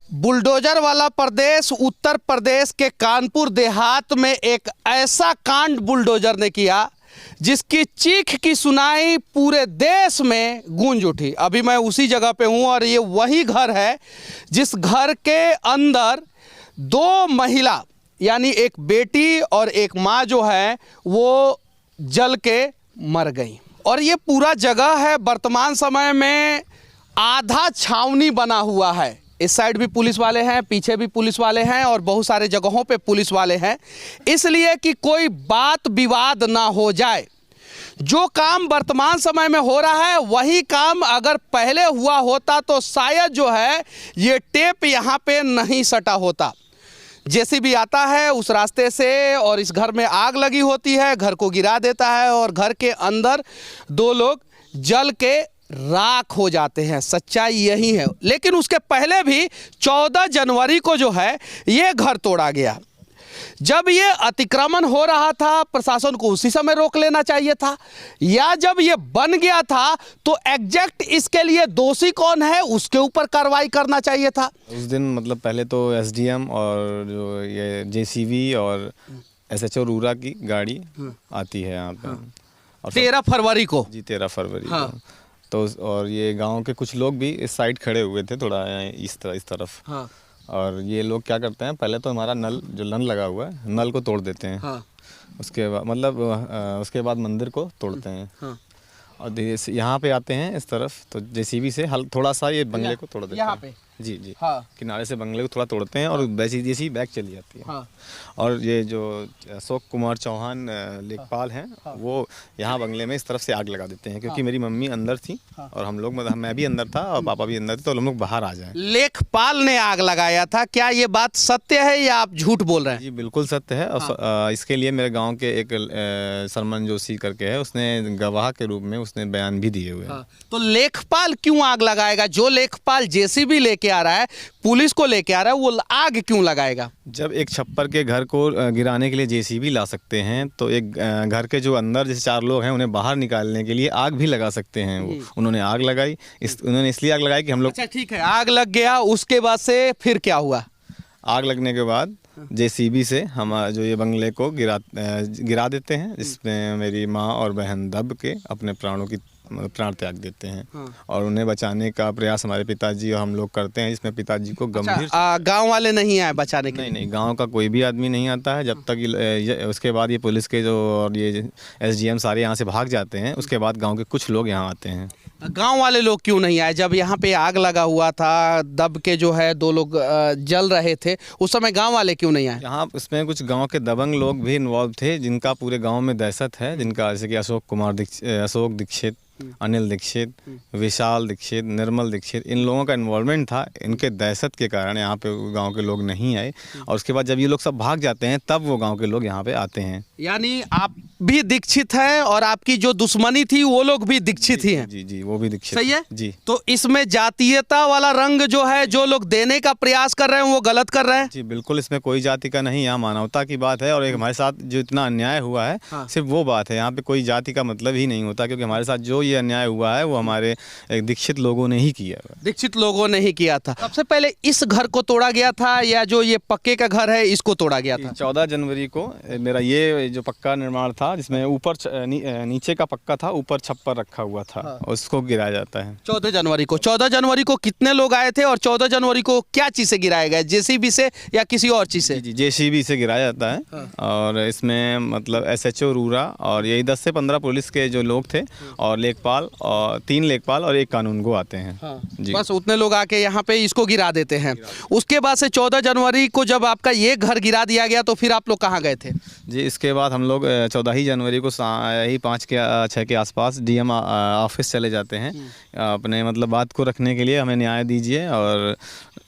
Bulldozer वाला प्रदेश उत्तर प्रदेश के कानपुर देहात में एक ऐसा कांड बुलडोजर ने किया जिसकी चीख की सुनाई पूरे देश में गूंज उठी। अभी मैं उसी जगह पे हूँ और ये वही घर है जिस घर के अंदर दो महिला यानी एक बेटी और एक माँ जो है वो जल के मर गई। और ये पूरा जगह है वर्तमान समय में आधा छावनी बना हुआ है। इस साइड भी पुलिस वाले हैं, पीछे भी पुलिस वाले हैं और बहुत सारे जगहों पे पुलिस वाले हैं, इसलिए कि कोई बात विवाद ना हो जाए। जो काम वर्तमान समय में हो रहा है वही काम अगर पहले हुआ होता तो शायद जो है ये टेप यहाँ पे नहीं सटा होता। जेसीबी आता है उस रास्ते से और इस घर में आग लगी होती है, घर को गिरा देता है और घर के अंदर दो लोग जल के राख हो जाते हैं। सच्चाई यही है। लेकिन उसके पहले भी 14 जनवरी को जो है ये घर तोड़ा गया। जब ये अतिक्रमण हो रहा था प्रशासन को उसी समय रोक लेना चाहिए था, या जब ये बन गया था तो एग्जैक्ट इसके लिए दोषी कौन है उसके ऊपर कार्रवाई करना चाहिए था। उस दिन मतलब पहले तो एसडीएम और जो ये जेसीबी और एसएचओ रूरा की गाड़ी आती है यहाँ पे। और 13 फरवरी को जी 13 फरवरी को तो और ये गांव के कुछ लोग भी इस साइड खड़े हुए थे थोड़ा इस तरफ। और ये लोग क्या करते हैं, पहले तो हमारा नल लगा हुआ है, नल को तोड़ देते हैं। उसके बाद मतलब उसके बाद मंदिर को तोड़ते हैं। और यहाँ पे आते हैं इस तरफ तो जेसीबी से थोड़ा सा ये बंगले को तोड़ देते हैं। पे जी किनारे से बंगले को थोड़ा तोड़ते हैं और वैसी जैसी बैग चली जाती है। और ये जो अशोक कुमार चौहान लेखपाल हैं वो यहाँ बंगले में इस तरफ से आग लगा देते हैं, क्योंकि मेरी मम्मी अंदर थी और हम लोग मतलब मैं भी अंदर था और पापा भी अंदर थे, तो हम लोग बाहर आ जाए। लेखपाल ने आग लगाया था, क्या ये बात सत्य है या आप झूठ बोल रहे हैं? जी बिल्कुल सत्य है। और इसके लिए मेरे गाँव के एक सरमन जोशी करके है, उसने गवाह के रूप में उसने बयान भी दिए हुए हैं। तो लेखपाल क्यों आग लगाएगा? जो लेखपाल जेसीबी लेके आ रहा है, पुलिस को लेके आ रहा है, वो आग क्यों लगाएगा? जब एक छप्पर के घर को गिराने के लिए जेसीबी ला सकते हैं तो एक घर के जो अंदर जैसे 4 लोग हैं उन्हें बाहर निकालने के लिए आग भी लगा सकते हैं। वो उन्होंने आग लगाई, उन्होंने इसलिए आग लगाई कि हम लोग। अच्छा ठीक है, आग लग गया, उसके बाद से फिर क्या हुआ? आग लगने के बाद जेसीबी से हम जो ये बंगले को गिरा देते हैं, जिसमें मेरी माँ और बहन दब के अपने प्राण त्याग देते हैं। और उन्हें बचाने का प्रयास हमारे पिताजी और हम लोग करते हैं, जिसमें पिताजी को गंभीर। गांव वाले नहीं आए बचाने के लिए? नहीं, गांव का कोई भी आदमी नहीं आता है जब तक उसके बाद ये पुलिस के जो और ये एसडीएम सारे यहाँ से भाग जाते हैं, उसके बाद गांव के कुछ लोग यहाँ आते हैं। गांव वाले लोग क्यों नहीं आए? जब यहाँ पे आग लगा हुआ था, दब के जो है 2 लोग जल रहे थे, उस समय गांव वाले क्यों नहीं आए? यहाँ इसमें कुछ गांव के दबंग लोग भी इन्वॉल्व थे, जिनका पूरे गांव में दहशत है, जिनका जैसे कि अशोक दीक्षित, अनिल दीक्षित, विशाल दीक्षित, निर्मल दीक्षित, इन लोगों का इन्वॉल्वमेंट था। इनके दहशत के कारण यहाँ पे गांव के लोग नहीं आए और उसके बाद जब ये लोग सब भाग जाते हैं तब वो गांव के लोग यहाँ पे आते हैं। यानी आप भी दीक्षित हैं और आपकी जो दुश्मनी थी वो लोग भी दीक्षित ही हैं? जी वो भी दीक्षित। सही है जी। तो इसमें जातीयता वाला रंग जो है जो लोग देने का प्रयास कर रहे हैं वो गलत कर रहे हैं? जी बिल्कुल, इसमें कोई जाति का नहीं, यहाँ मानवता की बात है। और एक हमारे साथ जो इतना अन्याय हुआ है सिर्फ वो बात है, यहाँ पे कोई जाति का मतलब ही नहीं होता, क्योंकि हमारे साथ जो ये अन्याय हुआ है वो हमारे दीक्षित लोगों ने ही किया। दीक्षित लोगों ने ही किया था। सबसे पहले इस घर को तोड़ा गया था या जो ये पक्के का घर है इसको तोड़ा गया था? 14 जनवरी को मेरा ये जो पक्का निर्माण था, जिसमें ऊपर नीचे का पक्का था, ऊपर छप्पर रखा हुआ था, उसको गिराया जाता है 14 जनवरी को। 14 जनवरी को कितने लोग आए थे और 14 जनवरी को क्या चीज से गिराया गया? जेसीबी से या किसी और चीज से? जी जेसीबी से गिराया जाता है। और इसमें मतलब एसएचओ रूरा और यही 10 से 15 पुलिस के जो लोग थे और लेखपाल और 3 लेखपाल और 1 कानूनगो आते हैं। जी बस उतने लोग आके यहाँ पे इसको गिरा देते हैं। उसके बाद से 14 जनवरी को जब आपका ये घर गिरा दिया गया तो फिर आप लोग कहाँ गए थे? जी इसके बाद हम लोग 14 ही जनवरी को यही 5 के 6 के आसपास डीएम ऑफिस चले जाते हैं अपने मतलब बात को रखने के लिए, हमें न्याय दीजिए, और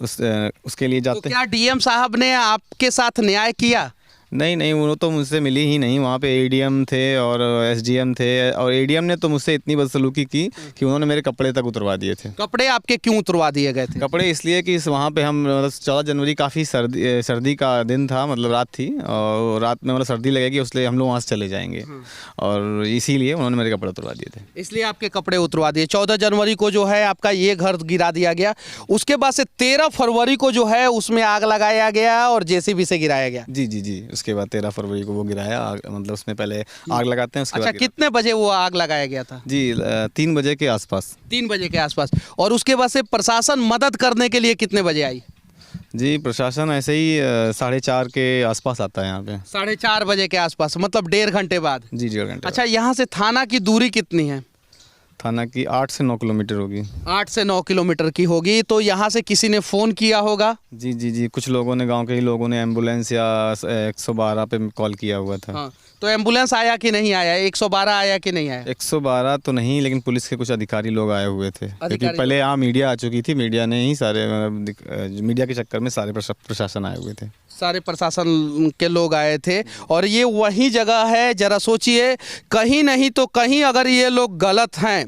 उसके लिए जाते हैं। तो क्या डीएम साहब ने आपके साथ न्याय किया? नहीं नहीं, वो तो मुझसे मिली ही नहीं। वहाँ पे एडीएम थे और एसडीएम थे, और एडीएम ने तो मुझसे इतनी बदसलूकी की कि उन्होंने मेरे कपड़े तक उतरवा दिए थे। कपड़े आपके क्यों उतरवा दिए गए थे? कपड़े इसलिए कि वहाँ पे हम 14 जनवरी काफ़ी सर्दी का दिन था, मतलब रात थी, और रात में मतलब सर्दी लगेगी, इसलिए हम लोग वहाँ से चले जाएंगे, और इसीलिए उन्होंने मेरे कपड़े उतरवा दिए थे। इसलिए आपके कपड़े उतरवा दिए। 14 जनवरी को जो है आपका ये घर गिरा दिया गया, उसके बाद से 13 फरवरी को जो है उसमें आग लगाया गया और जेसीबी से गिराया गया। जी जी जी, उसके बाद 13 फरवरी को वो गिराया, मतलब उसमें पहले आग लगाते हैं, उसके अच्छा, बाद कितने बजे वो आग लगाया गया था? जी 3 बजे के आसपास। 3 बजे के आसपास। और उसके बाद से प्रशासन मदद करने के लिए कितने बजे आई? जी, प्रशासन ऐसे ही 4:30 के आसपास आता है यहाँ पे। 4:30 बजे के आसपास, मतलब 1.5 घंटे बाद। जी, 1.5 घंटे। अच्छा, यहाँ से थाना की दूरी कितनी है? थाना की 8 से 9 किलोमीटर होगी। 8 से 9 किलोमीटर की होगी। तो यहाँ से किसी ने फ़ोन किया होगा? जी जी जी, कुछ लोगों ने, गांव के ही लोगों ने एम्बुलेंस या 112 पे कॉल किया हुआ था। हाँ, तो एम्बुलेंस आया कि नहीं आया? 112 आया कि नहीं आया? 112 तो नहीं, लेकिन पुलिस के कुछ अधिकारी लोग आए हुए थे, क्योंकि पहले यहाँ मीडिया आ चुकी थी, मीडिया ने ही सारे, मीडिया के चक्कर में सारे प्रशासन आए हुए थे। सारे प्रशासन के लोग आए थे। और ये वही जगह है, जरा सोचिए, कहीं नहीं तो कहीं अगर ये लोग गलत हैं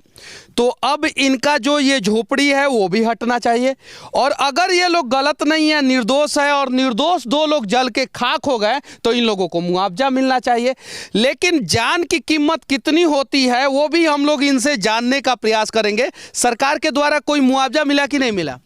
तो अब इनका जो ये झोपड़ी है वो भी हटना चाहिए। और अगर ये लोग गलत नहीं है, निर्दोष है, और निर्दोष 2 लोग जल के खाक हो गए, तो इन लोगों को मुआवजा मिलना चाहिए। लेकिन जान की कीमत कितनी होती है वो भी हम लोग इनसे जानने का प्रयास करेंगे। सरकार के द्वारा कोई मुआवजा मिला कि नहीं मिला?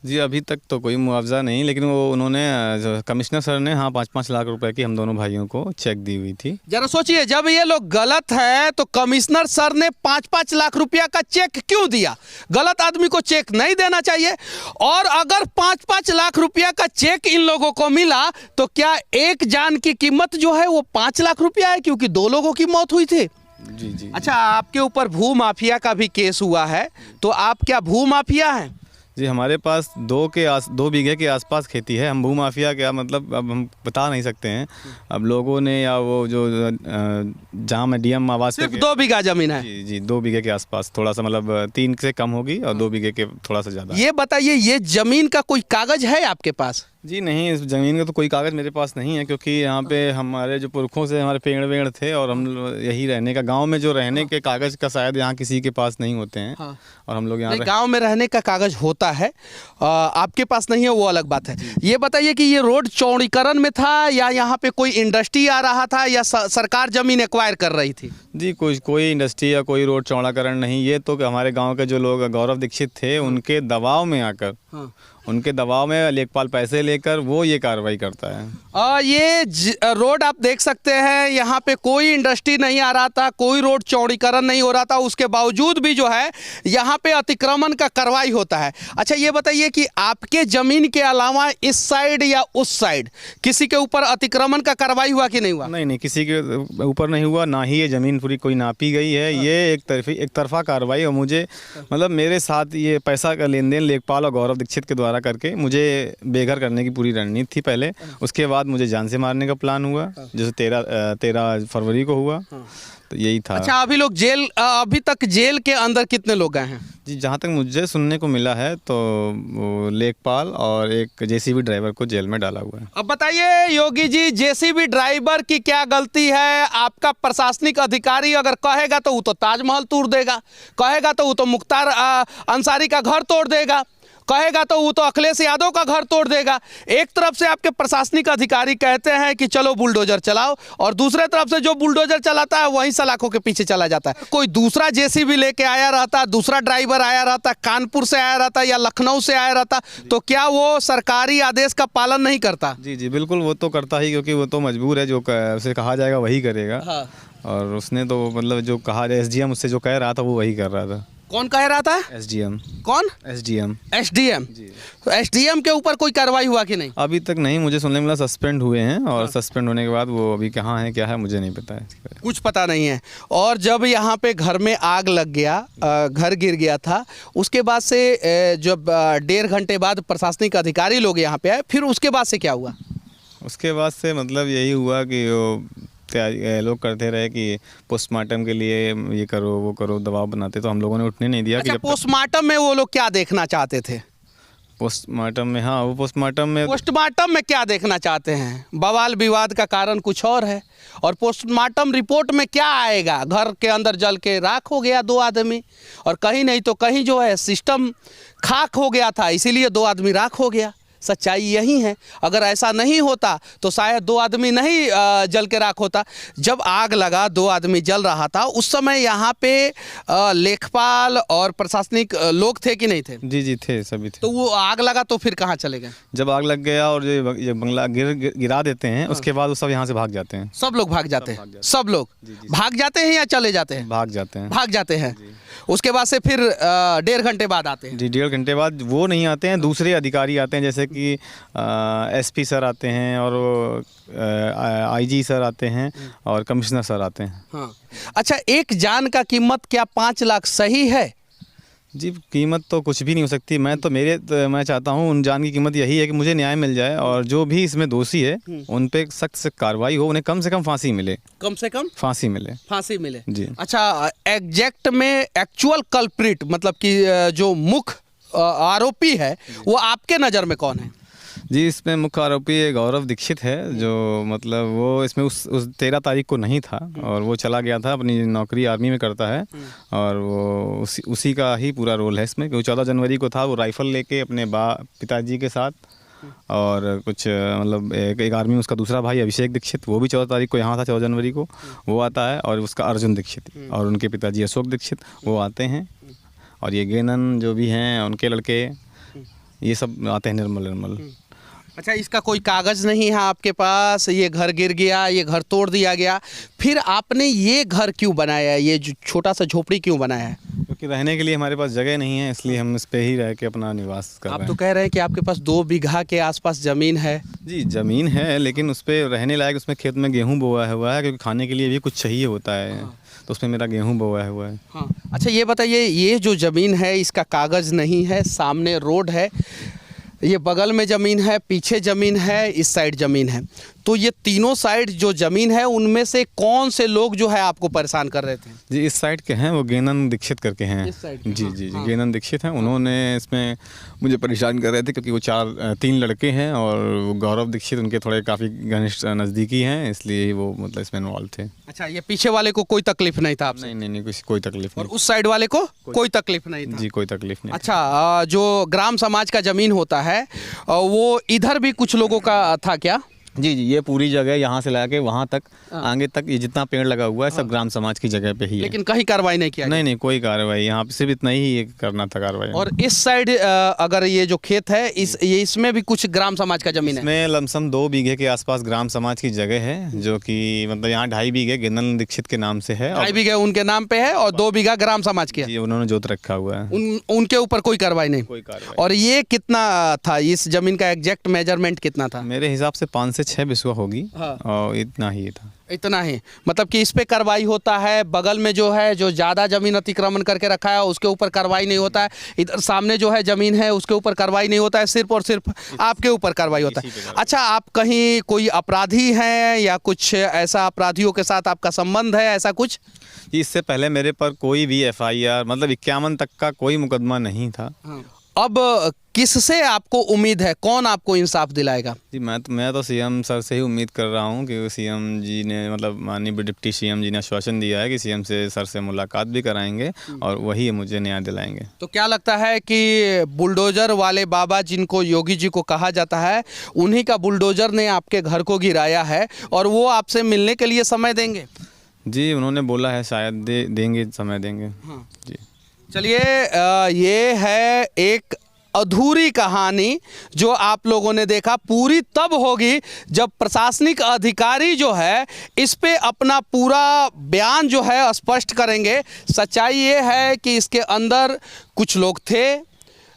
जी, अभी तक तो कोई मुआवजा नहीं, लेकिन वो उन्होंने कमिश्नर सर ने 5-5 लाख रुपए की हम दोनों भाइयों को चेक दी हुई थी। जरा सोचिए, जब ये लोग गलत है तो कमिश्नर सर ने 5-5 लाख रुपया का चेक क्यों दिया? गलत आदमी को चेक नहीं देना चाहिए। और अगर 5-5 लाख रुपया का चेक इन लोगों को मिला तो क्या एक जान की कीमत जो है वो 5 लाख रुपया है, क्योंकि 2 लोगों की मौत हुई थी। जी जी। अच्छा, आपके ऊपर भू माफिया का भी केस हुआ है, तो आप क्या भू माफिया हैं? जी, हमारे पास 2 बीघे के आसपास खेती है। हम भूमाफिया क्या, मतलब अब हम बता नहीं सकते हैं। अब लोगों ने, या वो जो जहाँ मैं डीएम आवास पे, सिर्फ 2 बीघा जमीन है? जी जी, 2 बीघे के आसपास, थोड़ा सा मतलब 3 से कम होगी, और 2 बीघे के थोड़ा सा ज़्यादा। ये बताइए, ये जमीन का कोई कागज है आपके पास? जी नहीं, इस ज़मीन का तो कोई कागज़ मेरे पास नहीं है, क्योंकि यहाँ पे हमारे जो पुरखों से हमारे पेड़ वेड़ थे, और हम यही रहने का, गांव में जो रहने के कागज़ का शायद यहाँ किसी के पास नहीं होते हैं। हाँ। और हम लोग यहाँ गांव में रहने का कागज होता है, आपके पास नहीं है, वो अलग बात है। ये बताइए कि ये रोड चौड़ीकरण में था, या यहाँ पे कोई इंडस्ट्री आ रहा था, या सरकार जमीन एक्वायर कर रही थी? जी, कोई इंडस्ट्री या कोई रोड चौड़ाकरण नहीं। ये तो हमारे गांव के जो लोग गौरव दीक्षित थे, उनके दबाव में आकर, उनके दबाव में लेखपाल पैसे लेकर वो ये कार्रवाई करता है। ये रोड आप देख सकते हैं, यहाँ पे कोई इंडस्ट्री नहीं आ रहा था, कोई रोड चौड़ीकरण नहीं हो रहा था, उसके बावजूद भी जो है यहाँ पे अतिक्रमण का कार्रवाई होता है। अच्छा, ये बताइए कि आपके जमीन के अलावा इस साइड या उस साइड किसी के ऊपर अतिक्रमण का कार्रवाई हुआ कि नहीं हुआ? नहीं नहीं, किसी के ऊपर नहीं हुआ, ना ही ये जमीन पूरी कोई नापी गई है। ये एक तरफा कार्रवाई, और मुझे, मतलब मेरे साथ ये पैसा का लेन देन लेखपाल और गौरव दीक्षित के द्वारा करके मुझे बेघर करने की पूरी रणनीति थी पहले। उसके बाद मुझे जान से मारने का प्लान हुआ, जैसे 13 फरवरी को हुआ, तो यही था। अच्छा, अभी तक जेल के अंदर कितने लोग गए हैं? जी, जहाँ तक मुझे सुनने को मिला है तो वो लेखपाल और एक जेसीबी ड्राइवर को जेल में डाला हुआ है। अब बताइए योगी जी, जेसीबी ड्राइवर की क्या गलती है? आपका प्रशासनिक अधिकारी अगर कहेगा तो वो तो ताजमहल तोड़ देगा, कहेगा तो वो तो मुख्तार अंसारी का घर तोड़ देगा, कहेगा तो वो तो अखिलेश यादव का घर तोड़ देगा। एक तरफ से आपके प्रशासनिक अधिकारी कहते हैं कि चलो बुलडोजर चलाओ, और दूसरे तरफ से जो बुलडोजर चलाता है वहीं सलाखों के पीछे चला जाता है। कोई दूसरा जेसीबी लेके आया रहता, दूसरा ड्राइवर आया रहता, कानपुर से आया रहता या लखनऊ से आया रहता, तो क्या वो सरकारी आदेश का पालन नहीं करता? जी जी, बिल्कुल वो तो करता ही, क्योंकि वो तो मजबूर है, जो उसे कहा जाएगा वही करेगा। हाँ। और उसने तो, मतलब जो कहा, एसडीएम उससे जो कह रहा था वो वही कर रहा था। कौन कह रहा था? एसडीएम। कौन? एसडीएम। एसडीएम। तो एसडीएम के ऊपर कोई कार्रवाई हुआ कि नहीं? अभी तक नहीं, मुझे सुनने मिला सस्पेंड हुए हैं, और सस्पेंड होने के बाद वो अभी कहाँ है, क्या है, मुझे नहीं पता है, कुछ पता नहीं है। और जब यहाँ पे घर में आग लग गया, घर गिर गया था, उसके बाद से जब 1.5 घंटे बाद प्रशासनिक अधिकारी लोग यहाँ पे आए, फिर उसके बाद से क्या हुआ? उसके बाद से मतलब यही हुआ कि वो लोग करते रहे कि पोस्टमार्टम के लिए ये करो वो करो, दबाव बनाते, तो हम लोगों ने उठने नहीं दिया। अच्छा, कि पोस्टमार्टम में वो लोग क्या देखना चाहते थे? पोस्टमार्टम में, हाँ वो पोस्टमार्टम में क्या देखना चाहते हैं? बवाल विवाद का कारण कुछ और है, और पोस्टमार्टम रिपोर्ट में क्या आएगा? घर के अंदर जल के राख हो गया 2 आदमी, और कहीं नहीं तो कहीं जो है सिस्टम खाक हो गया था, इसीलिए 2 आदमी राख हो गया। सच्चाई यही है। अगर ऐसा नहीं होता तो शायद 2 आदमी नहीं जल के राख होता। जब आग लगा, 2 आदमी जल रहा था, उस समय यहाँ पे लेखपाल और प्रशासनिक लोग थे कि नहीं थे? जी थे, सभी थे। तो वो आग लगा तो फिर कहाँ चले गए? जब आग लग गया और ये बंगला गिरा देते हैं, उसके बाद वो सब यहाँ से भाग जाते हैं। सब लोग भाग जाते हैं? सब लोग भाग जाते हैं या चले जाते हैं? भाग जाते हैं। भाग जाते हैं। उसके बाद से फिर 1.5 घंटे बाद आते हैं? जी, 1.5 घंटे बाद वो नहीं आते हैं, दूसरे अधिकारी आते हैं, जैसे कि एसपी सर आते हैं और आईजी सर आते हैं और कमिश्नर सर आते हैं। हाँ। अच्छा, एक जान का कीमत क्या 5 लाख सही है? जी, कीमत तो कुछ भी नहीं हो सकती। मैं चाहता हूँ उन जान की कीमत यही है कि मुझे न्याय मिल जाए, और जो भी इसमें दोषी है उन पे सख्त से कार्रवाई हो, उन्हें कम से कम फांसी मिले। कम से कम फांसी मिले। फांसी मिले जी। अच्छा, एग्जैक्ट में एक्चुअल कल्प्रिट, मतलब कि जो मुख्य आरोपी है, वो आपके नज़र में कौन है? जी, इसमें मुख्य आरोपी गौरव दीक्षित है, जो मतलब वो इसमें उस 13 तारीख को नहीं था, और वो चला गया था, अपनी नौकरी आर्मी में करता है, और वो उसी का ही पूरा रोल है इसमें। क्योंकि 14 जनवरी को था, वो राइफ़ल लेके अपने पिताजी के साथ, और कुछ मतलब एक आर्मी में उसका दूसरा भाई अभिषेक दीक्षित, वो भी 14 तारीख को यहाँ था, 14 जनवरी को वो आता है, और उसका अर्जुन दीक्षित और उनके पिताजी अशोक दीक्षित वो आते हैं, और ये गेनन जो भी हैं उनके लड़के, ये सब आते हैं निर्मल। अच्छा, इसका कोई कागज़ नहीं है आपके पास? ये घर गिर गया, ये घर तोड़ दिया गया, फिर आपने ये घर क्यों बनाया है? ये जो छोटा सा झोपड़ी क्यों बनाया है? क्योंकि रहने के लिए हमारे पास जगह नहीं है, इसलिए हम इस पे ही रह के अपना निवास कर रहे हैं। आप तो कह रहे हैं कि आपके पास 2 बीघा के आसपास ज़मीन है। जी, ज़मीन है, लेकिन उस पर रहने लायक, उसमें खेत में गेहूँ बोया हुआ है, क्योंकि खाने के लिए भी कुछ चाहिए होता है। तो उसमें मेरा गेहूँ बोया हुआ है। हाँ। अच्छा, ये बताइए, ये जो ज़मीन है इसका कागज़ नहीं है, सामने रोड है, ये बगल में ज़मीन है, पीछे ज़मीन है, इस साइड ज़मीन है, तो ये तीनों साइड जो ज़मीन है उनमें से कौन से लोग जो है आपको परेशान कर रहे थे? जी, इस साइड के हैं, वो गेनन दीक्षित करके हैं। इस साइड के? जी, गेनन दीक्षित हैं। उन्होंने इसमें मुझे परेशान कर रहे थे, क्योंकि वो 3 लड़के हैं, और वो गौरव दीक्षित उनके थोड़े काफ़ी घनिष्ठ नज़दीकी हैं, इसलिए वो मतलब इसमें इन्वॉल्व थे। अच्छा, ये पीछे वाले को कोई तकलीफ नहीं था आपसे? नहीं, कोई तकलीफ नहीं। और उस साइड वाले को कोई तकलीफ नहीं था? जी, कोई तकलीफ नहीं। अच्छा, जो ग्राम समाज का ज़मीन होता है, वो इधर भी कुछ लोगों का था क्या? जी, ये पूरी जगह यहाँ से लाके वहाँ तक, आगे तक, ये जितना पेड़ लगा हुआ है सब ग्राम समाज की जगह पे ही है। लेकिन कहीं कार्रवाई नहीं किया? नहीं, कोई कार्रवाई यहाँ पे सिर्फ इतना ही करना था कार्रवाई। और इस साइड अगर ये जो खेत है, इसमें भी कुछ ग्राम समाज का जमीन है? इसमें लमसम 2 बीघे के आसपास ग्राम समाज की जगह है, जो कि मतलब यहाँ 2.5 बीघे गेनन दीक्षित के नाम से है। 2.5 बीघे उनके नाम पे है, और 2 बीघा ग्राम समाज के? जी, उन्होंने जोत रखा हुआ है। उनके ऊपर कोई कार्रवाई नहीं? कोई कार्रवाई। और ये कितना था, इस जमीन का एग्जैक्ट मेजरमेंट कितना था? मेरे हिसाब से 5 से 6 बिस्वा होगी। हाँ। और इतना ही था। इतना ही, मतलब कि इस पे कार्रवाई होता है, बगल में जो है, जो ज़्यादा ज़मीन अतिक्रमण करके रखा है उसके ऊपर कार्रवाई नहीं होता है, इधर सामने जो है ज़मीन है उसके ऊपर कार्रवाई नहीं होता है, सिर्फ और सिर्फ आपके ऊपर कार्रवाई होता है। अच्छा, आप कहीं कोई अपराधी हैं या कुछ ऐसा अपराधियों के साथ आपका संबंध है, ऐसा कुछ? इससे पहले मेरे पर कोई भी FIR, मतलब 51 तक का कोई मुकदमा नहीं था। अब किससे आपको उम्मीद है, कौन आपको इंसाफ दिलाएगा? जी, मैं तो CM सर से ही उम्मीद कर रहा हूँ, कि CM जी ने, मतलब माननीय डिप्टी CM जी ने आश्वासन दिया है कि CM सर से मुलाकात भी कराएंगे, और वही मुझे न्याय दिलाएंगे। तो क्या लगता है कि बुलडोज़र वाले बाबा, जिनको योगी जी को कहा जाता है, उन्हीं का बुलडोज़र ने आपके घर को गिराया है, और वो आपसे मिलने के लिए समय देंगे? जी, उन्होंने बोला है, शायद देंगे, समय देंगे। हाँ। जी, चलिए, ये है एक अधूरी कहानी जो आप लोगों ने देखा। पूरी तब होगी जब प्रशासनिक अधिकारी जो है इस पे अपना पूरा बयान जो है स्पष्ट करेंगे। सच्चाई ये है कि इसके अंदर कुछ लोग थे,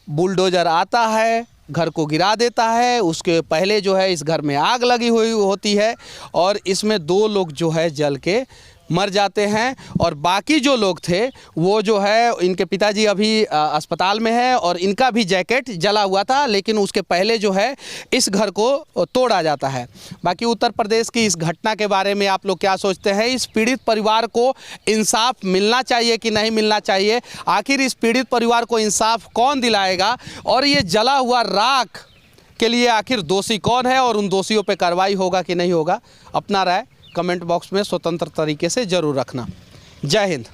बुलडोज़र आता है, घर को गिरा देता है, उसके पहले जो है इस घर में आग लगी हुई होती है, और इसमें 2 लोग जो है जल के मर जाते हैं और बाकी जो लोग थे वो जो है, इनके पिताजी अभी अस्पताल में है और इनका भी जैकेट जला हुआ था, लेकिन उसके पहले जो है इस घर को तोड़ा जाता है। बाकी उत्तर प्रदेश की इस घटना के बारे में आप लोग क्या सोचते हैं? इस पीड़ित परिवार को इंसाफ मिलना चाहिए कि नहीं मिलना चाहिए? आखिर इस पीड़ित परिवार को इंसाफ कौन दिलाएगा? और ये जला हुआ राख के लिए आखिर दोषी कौन है और उन दोषियों पर कार्रवाई होगा कि नहीं होगा? अपना राय कमेंट बॉक्स में स्वतंत्र तरीके से ज़रूर रखना। जय हिंद।